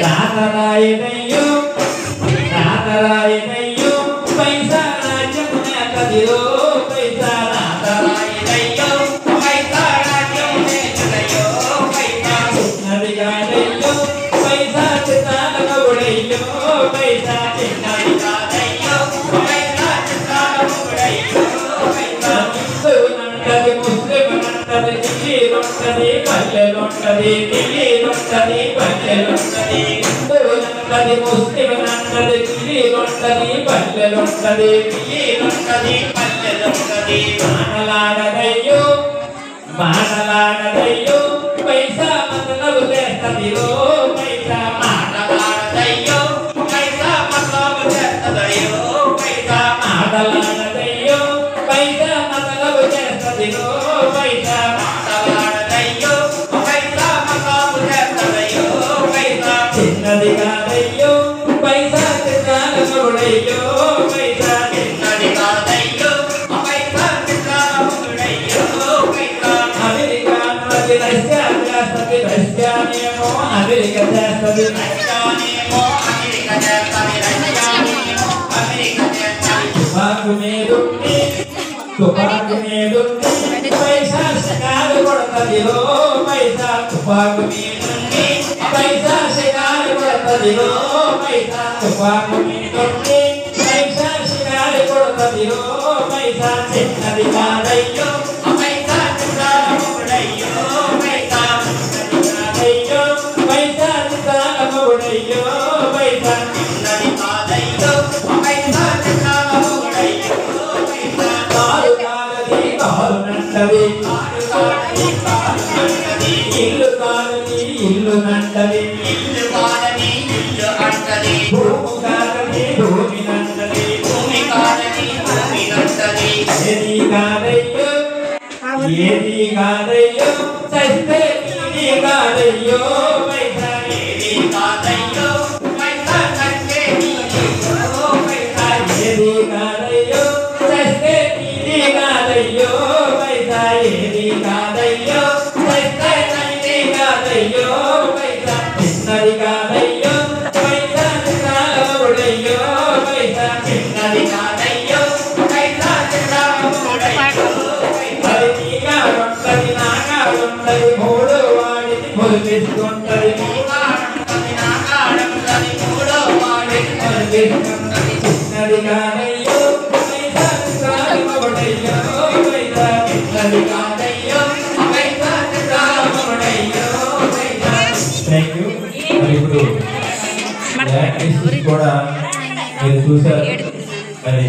రాతరాయనయ్యో రాతరాయనయ్యో పైసా రాజ్యమునే కదిలో పైసా రాతరాయనయ్యో పైసా రాజ్యమునే కదిలో పైసా చిన్నది కాదయ్యో పైసా చిత్తాల కబుడయ్యో పైసా చిన్నది కాదయ్యో పైసా చిత్తాల కబుడయ్యో పైసా నంటది ముస్లిం నంటది దిల్లీలుంటది పల్లెలుంటది దిల్లీలుంటది పల్లెలుంటది నంటది ముస్లిం నంటది దిల్లీలుంటది పల్లెలుంటది దిల్లీలుంటది పల్లెలుంటది మాటలాడదయ్యో మాటలాడదయ్యో పైసా మతలబు చేస్తదిలో పైసా మాటలాడదయ్యో పైసా మతలబు చేస్తదయ్యో పైసా మాటలాడదయ్యో పైసా మతలబు చేస్తదిలో పైసా మాటలాడదయ్యో పైసా మతలబు చేస్తదయ్యో పైసా చిన్నది కాదయ్యో పైసా చిత్రాల కబుడయ్యో పైసా చిన్నది కాదయ్యో పైసా చిత్రాల కబుడయ్యో పైసా అమెరికా నది రష్యా చేస్తది రష్యానేమో అమెరికా చేస్తది రష్యానేమో అమెరికా చేస్తది రష్యానేమో అమెరికా చేస్తది తుపాకు మీదుండి తుపాకు మీదుండి పైసా షికారు కొడతదిలో పైసా తుపాకు మీదుండి పైసా షికారు కొడతదిలో పైసా తుపాకు మీదుండి పైసా షికారు కొడతదిలో పైసా చిన్నది కాదయ్యో పైసా చిత్రాల కబుడయ్యో పైసా చిన్నది కాదయ్యో పైసా చిత్రాల కబుడయ్యో పైసా చిన్నది కాదయ్యో పైసా చిత్రాల కబుడయ్యో పైసా కాలు కాలది కాలు నంటది ఇల్లు కాలది ఇల్లు నంటది ఇల్లు కాలది ఇల్లు అంటది భూమి కాలది భూమి నంటది భూమి కాలది భూమి నంటది ఏది కాదయ్యో ఏది కాదయ్యో చస్తే ఇది కాదయ్యో పైసా ఏది కాదయ్యో పైసా చస్తే ఇదియో పైసా ఏది కాదయ్యో చస్తే ఇది కాదయ్యో పైసా ఏది కాదయ్యో చస్తే ఇది కాదయ్యో పైసా చిన్నది కాదయ్యో పైసా చిత్రాల కబుడయ్యో పైసా చిన్నది కాదయ్యో పైసా చిత్రాల కబుడయ్యో అది నీగాడుంటది నాగాడుంటది మూడో వాడిని మురిపిస్తుంటది నీగాడుంటది నాగాడుంటది మూడో వాడిని మురిపిస్తుంటది చిన్నది కాదయ్యో పైసా చిత్రాల కబుడయ్యో పైసా చిన్నది కాదయ్యో పైసా చిత్రాల కబుడయ్యో పైసా థ్యాంక్ యూ మరి ఇప్పుడు కూడా మీరు చూసారు మరి